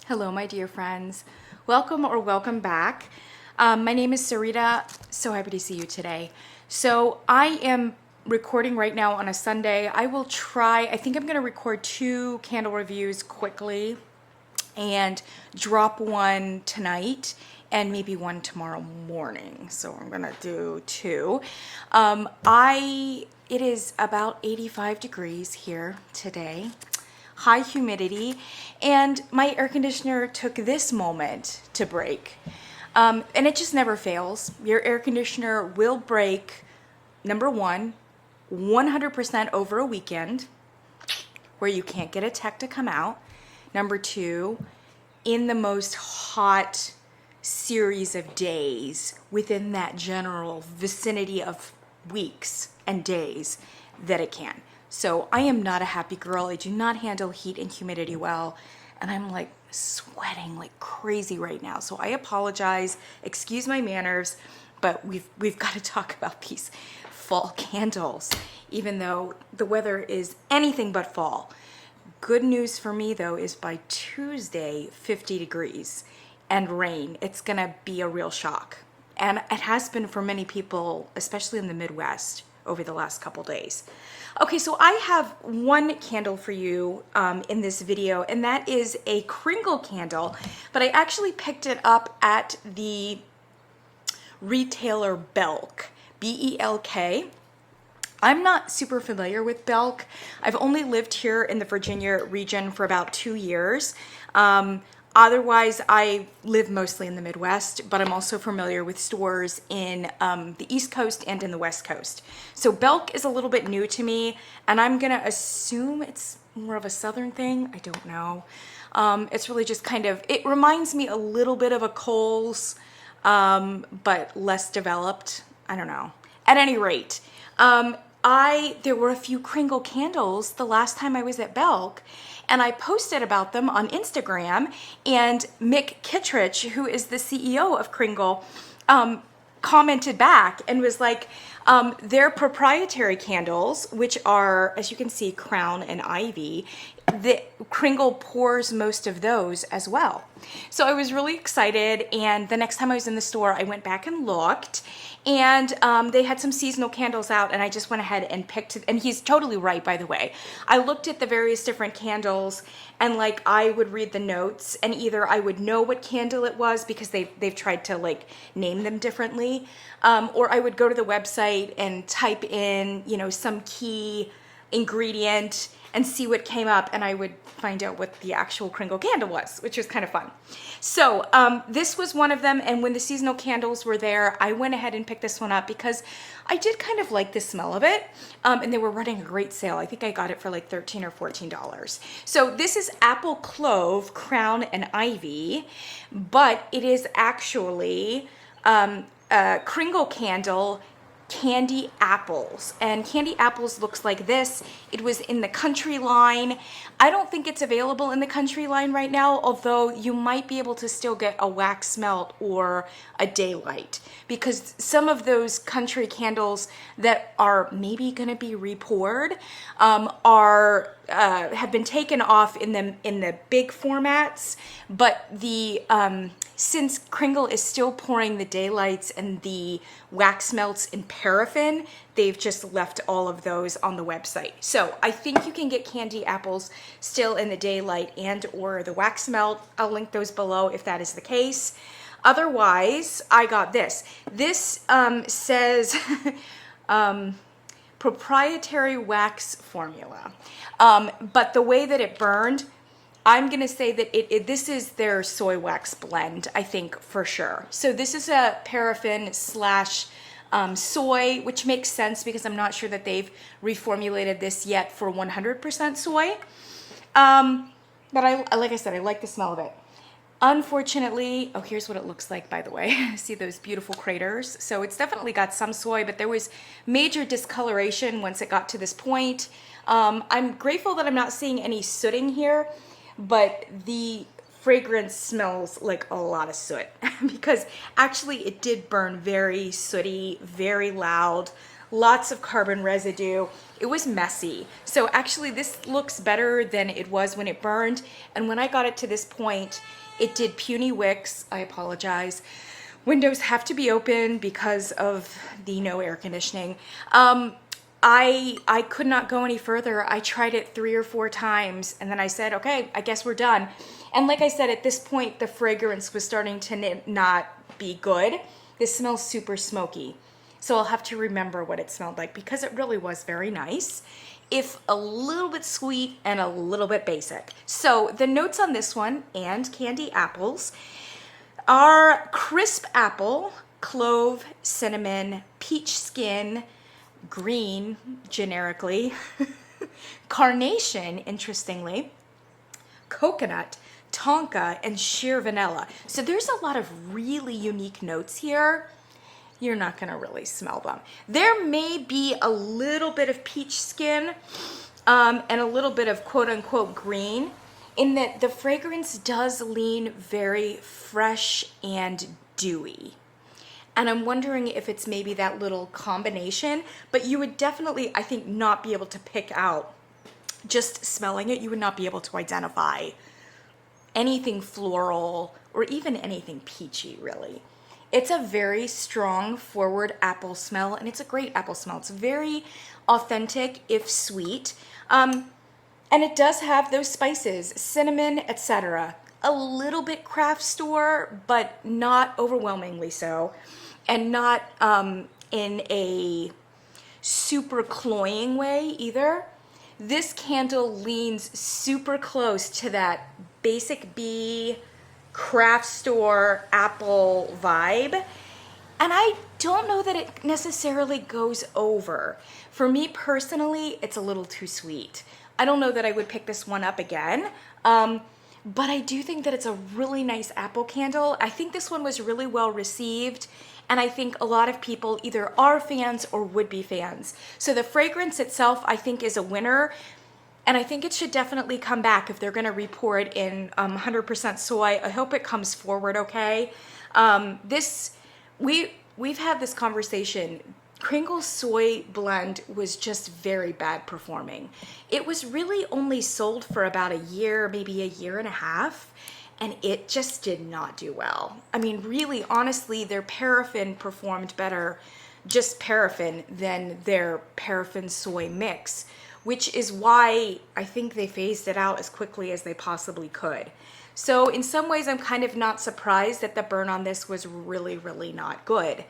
Hello, my dear friends. Welcome back. My name is Sarita. So happy to see you today. So I am recording right now on a Sunday. I think I'm going to record 2 candle reviews quickly and drop one tonight and maybe one tomorrow morning. So I'm going to do 2. It is about 85 degrees here today. High humidity, and my air conditioner took this moment to break. And it just never fails. Your air conditioner will break, number one, 100% over a weekend where you can't get a tech to come out. Number 2, in the most hot series of days within that general vicinity of weeks and days that it can. So I am not a happy girl. I do not handle heat and humidity well. And I'm like sweating like crazy right now. So I apologize, excuse my manners, but we've got to talk about these fall candles, even though the weather is anything but fall. Good news for me though is by Tuesday, 50 degrees and rain. It's gonna be a real shock. And it has been for many people, especially in the Midwest, over the last couple days. Okay, so I have one candle for you in this video, and that is a Kringle candle, but I actually picked it up at the retailer Belk, B-E-L-K. I'm not super familiar with Belk. I've only lived here in the Virginia region for about 2 years. Otherwise, I live mostly in the Midwest, but I'm also familiar with stores in the East Coast and in the West Coast. So Belk is a little bit new to me, and I'm gonna assume it's more of a Southern thing. I don't know. It's really just kind of, it reminds me a little bit of a Kohl's, but less developed. I don't know. At any rate, there were a few Kringle candles the last time I was at Belk, and I posted about them on Instagram, and Mick Kittredge, who is the CEO of Kringle, commented back and was like, their proprietary candles, which are, as you can see, Crown and Ivy, the Kringle pours most of those as well. So I was really excited, and the next time I was in the store, I went back and looked, and they had some seasonal candles out, and I just went ahead and picked it. And he's totally right, by the way. I looked at the various different candles, and like I would read the notes, and either I would know what candle it was because they've tried to like name them differently, or I would go to the website and type in, you know, some key ingredient and see what came up, and I would find out what the actual Kringle candle was, which was kind of fun. So this was one of them, and when the seasonal candles were there, I went ahead and picked this one up because I did kind of like the smell of it, and they were running a great sale. I think I got it for like $13 or $14. So this is Apple Clove, Crown, and Ivy, but it is actually a Kringle candle, candy apples, and candy apples looks like this. It was in the Country line. I don't think it's available in the Country line right now, although you might be able to still get a wax melt or a daylight, because some of those country candles that are maybe going to be repoured have been taken off in the big formats, but the since Kringle is still pouring the daylights and the wax melts in paraffin, they've just left all of those on the website. So I think you can get candy apples still in the daylight and or the wax melt. I'll link those below if that is the case. Otherwise, I got this. This says proprietary wax formula. But the way that it burned, I'm going to say that this is their soy wax blend, I think, for sure. So this is a paraffin slash soy, which makes sense because I'm not sure that they've reformulated this yet for 100% soy. But like I said, I like the smell of it. Unfortunately, oh, here's what it looks like, by the way. See those beautiful craters? So it's definitely got some soy, but there was major discoloration once it got to this point. I'm grateful that I'm not seeing any sooting here, but the fragrance smells like a lot of soot because actually it did burn very sooty, very loud, lots of carbon residue. It was messy. So actually this looks better than it was when it burned. And when I got it to this point, it did puny wicks. I apologize. Windows have to be open because of the no air conditioning. I could not go any further. I tried it 3 or 4 times and then I said, okay, I guess we're done. And like I said, at this point, the fragrance was starting to not be good. This smells super smoky. So I'll have to remember what it smelled like because it really was very nice, if a little bit sweet and a little bit basic. So the notes on this one, and candy apples, are crisp apple, clove, cinnamon, peach skin, green, generically, carnation, interestingly, coconut, tonka, and sheer vanilla. So there's a lot of really unique notes here. You're not gonna really smell them. There may be a little bit of peach skin and a little bit of quote unquote green, in that the fragrance does lean very fresh and dewy. And I'm wondering if it's maybe that little combination, but you would definitely, I think, not be able to pick out, just smelling it, you would not be able to identify anything floral or even anything peachy, really. It's a very strong forward apple smell, and it's a great apple smell. It's very authentic, if sweet. And it does have those spices, cinnamon, etc. A little bit craft store, but not overwhelmingly so. And not in a super cloying way either. This candle leans super close to that basic bee craft store apple vibe, and I don't know that it necessarily goes over. For me personally, it's a little too sweet. I don't know that I would pick this one up again, but I do think that it's a really nice apple candle. I think this one was really well received, and I think a lot of people either are fans or would be fans. So the fragrance itself, I think, is a winner. And I think it should definitely come back if they're going to report in 100% soy. I hope it comes forward okay. We've had this conversation. Kringle's soy blend was just very bad performing. It was really only sold for about a year, maybe a year and a half, and it just did not do well. I mean, really, honestly, their paraffin performed better, just paraffin, than their paraffin soy mix, which is why I think they phased it out as quickly as they possibly could. So in some ways, I'm kind of not surprised that the burn on this was really, really not good.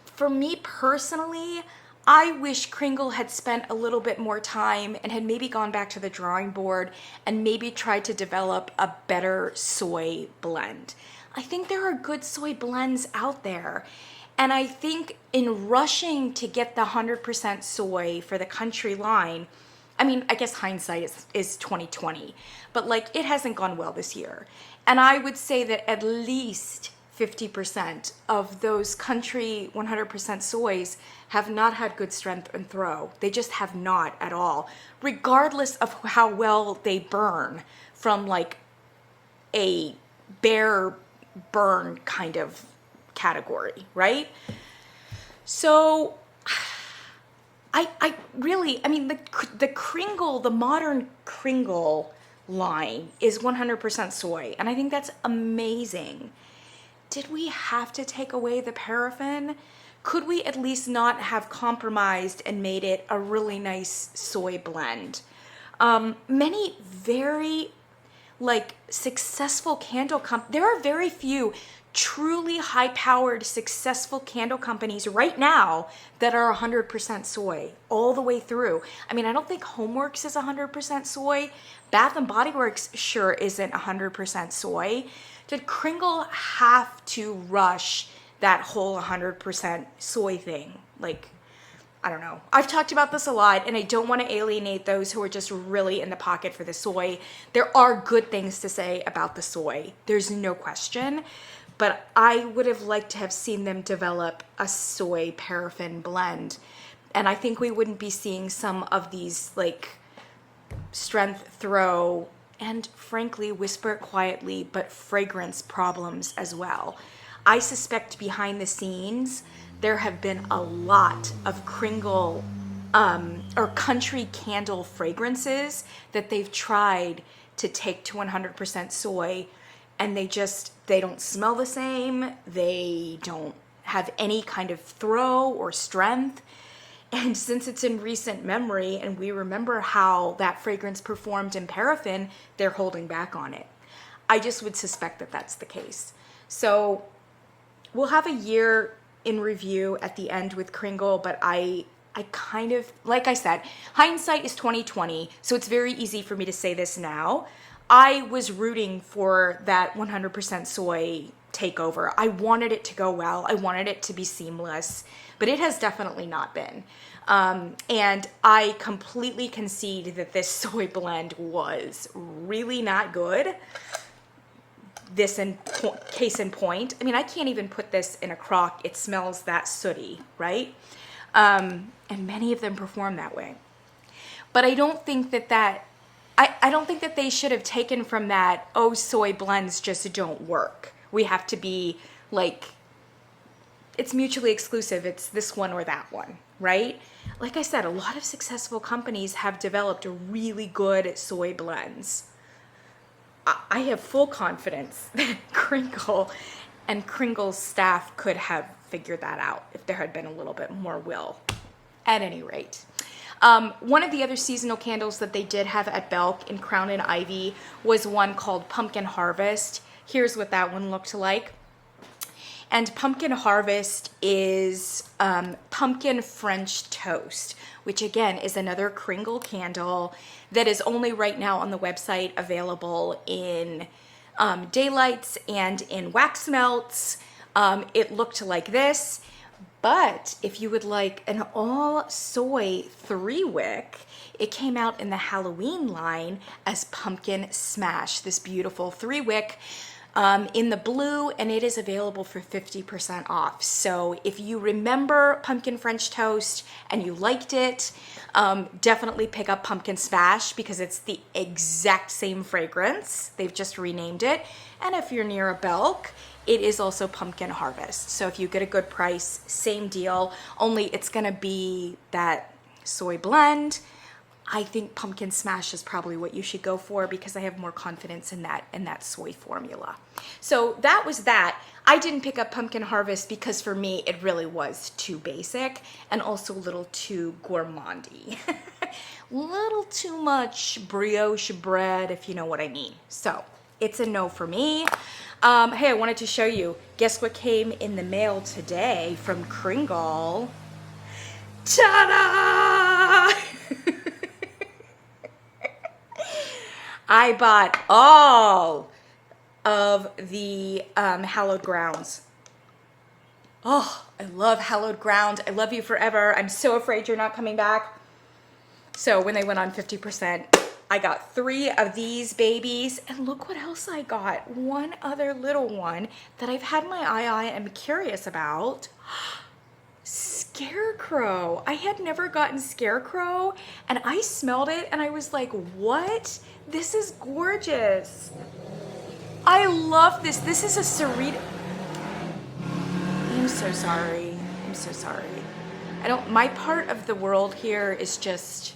For me personally, I wish Kringle had spent a little bit more time and had maybe gone back to the drawing board and maybe tried to develop a better soy blend. I think there are good soy blends out there. And I think in rushing to get the 100% soy for the country line, I mean, I guess hindsight is 2020, but like it hasn't gone well this year. And I would say that at least 50% of those country 100% soys have not had good strength and throw. They just have not at all, regardless of how well they burn from like a bare burn kind of category, right? So I really, I mean, the Kringle, the modern Kringle line is 100% soy, and I think that's amazing. Did we have to take away the paraffin? Could we at least not have compromised and made it a really nice soy blend? Many very like successful candle there are very few truly high-powered successful candle companies right now that are 100% soy all the way through. I mean, I don't think Homeworks is 100% soy. Bath and Body Works sure isn't 100% soy. Did Kringle have to rush that whole 100% soy thing? Like, I don't know. I've talked about this a lot, and I don't want to alienate those who are just really in the pocket for the soy. There are good things to say about the soy. There's no question. But I would have liked to have seen them develop a soy paraffin blend. And I think we wouldn't be seeing some of these like strength, throw, and frankly, whisper it quietly, but fragrance problems as well. I suspect behind the scenes, there have been a lot of Kringle or country candle fragrances that they've tried to take to 100% soy, and they don't smell the same. They don't have any kind of throw or strength. And since it's in recent memory and we remember how that fragrance performed in paraffin, they're holding back on it. I just would suspect that that's the case. So we'll have a year in review at the end with Kringle, but I kind of, like I said, hindsight is 2020, so it's very easy for me to say this now. I was rooting for that 100% soy takeover. I wanted it to go well. I wanted it to be seamless, but it has definitely not been. And I completely concede that this soy blend was really not good. This case in point. I mean, I can't even put this in a crock. It smells that sooty, right? And many of them perform that way. But I don't think that I don't think that they should have taken from that, oh, soy blends just don't work. We have to be like, it's mutually exclusive. It's this one or that one, right? Like I said, a lot of successful companies have developed really good soy blends. I have full confidence that Kringle and Kringle's staff could have figured that out if there had been a little bit more will. At any rate, one of the other seasonal candles that they did have at Belk in Crown and Ivy was one called Pumpkin Harvest. Here's what that one looked like. And Pumpkin Harvest is pumpkin French toast, which again is another Kringle candle that is only right now on the website available in daylights and in wax melts. It looked like this, but if you would like an all soy 3-wick, it came out in the Halloween line as Pumpkin Smash, this beautiful 3-wick. In the blue, and it is available for 50% off. So if you remember Pumpkin French Toast and you liked it, definitely pick up Pumpkin Smash because it's the exact same fragrance. They've just renamed it. And if you're near a Belk, it is also Pumpkin Harvest. So if you get a good price, same deal, only it's gonna be that soy blend. I think Pumpkin Smash is probably what you should go for because I have more confidence in that soy formula. So that was that. I didn't pick up Pumpkin Harvest because for me it really was too basic and also a little too gourmandy. Little too much brioche bread, if you know what I mean. So it's a no for me. Hey, I wanted to show you. Guess what came in the mail today from Kringle? Ta-da! I bought all of the Hallowed Grounds. Oh, I love Hallowed Ground. I love you forever. I'm so afraid you're not coming back. So when they went on 50%, I got 3 of these babies. And look what else I got. One other little one that I've had my eye on and am curious about. Scarecrow. I had never gotten Scarecrow and I smelled it and I was like, what? This is gorgeous. I love this. This is a serene. I'm so sorry. I'm so sorry. My part of the world here is just,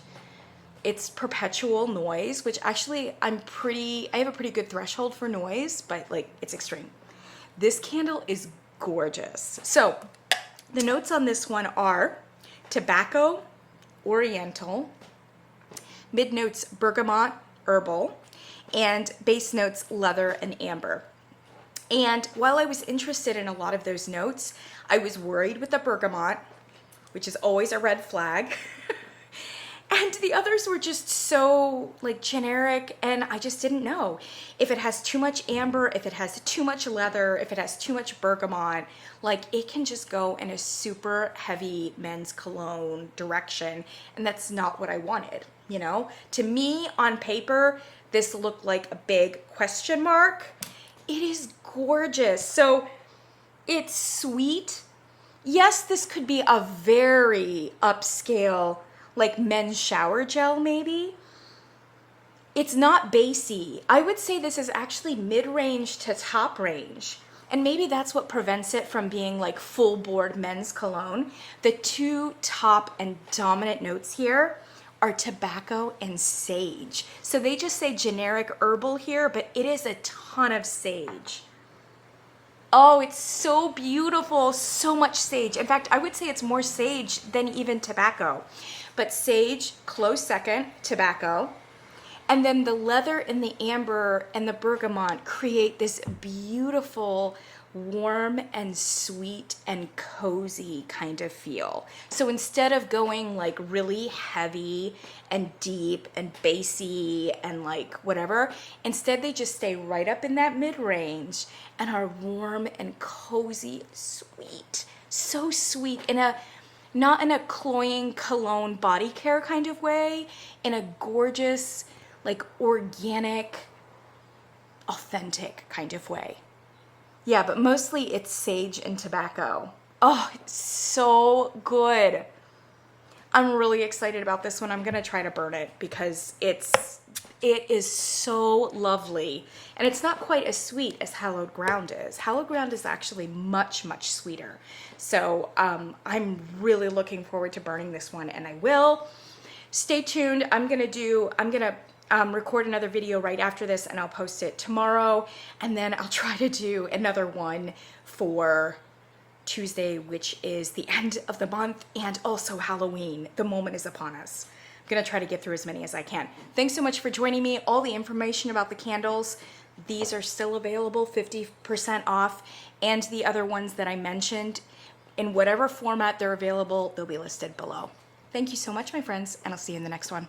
it's perpetual noise, which actually I have a pretty good threshold for noise, but like it's extreme. This candle is gorgeous. So the notes on this one are tobacco, oriental, mid notes bergamot, herbal, and base notes leather and amber. And while I was interested in a lot of those notes, I was worried with the bergamot, which is always a red flag. And the others were just so like generic, and I just didn't know if it has too much amber, if it has too much leather, if it has too much bergamot. Like it can just go in a super heavy men's cologne direction, and that's not what I wanted, you know? To me, on paper, this looked like a big question mark. It is gorgeous. So it's sweet. Yes, this could be a very upscale like men's shower gel maybe. It's not basey. I would say this is actually mid-range to top range. And maybe that's what prevents it from being like full board men's cologne. The two top and dominant notes here are tobacco and sage. So they just say generic herbal here, but it is a ton of sage. Oh, it's so beautiful, so much sage. In fact, I would say it's more sage than even tobacco. But sage, close second, tobacco. And then the leather and the amber and the bergamot create this beautiful, warm and sweet and cozy kind of feel. So instead of going like really heavy and deep and bassy and like whatever, instead they just stay right up in that mid-range and are warm and cozy, sweet, so sweet in a not in a cloying cologne body care kind of way, in a gorgeous, like organic, authentic kind of way. Yeah, but mostly it's sage and tobacco. Oh, it's so good. I'm really excited about this one. I'm gonna try to burn it because it is so lovely. And it's not quite as sweet as Hallowed Ground is. Hallowed Ground is actually much, much sweeter. So I'm really looking forward to burning this one, and I will. Stay tuned. I'm gonna record another video right after this, and I'll post it tomorrow, and then I'll try to do another one for Tuesday, which is the end of the month and also Halloween. The moment is upon us. I'm gonna try to get through as many as I can. Thanks so much for joining me. All the information about the candles, these are still available, 50% off, and the other ones that I mentioned, in whatever format they're available, they'll be listed below. Thank you so much, my friends, and I'll see you in the next one.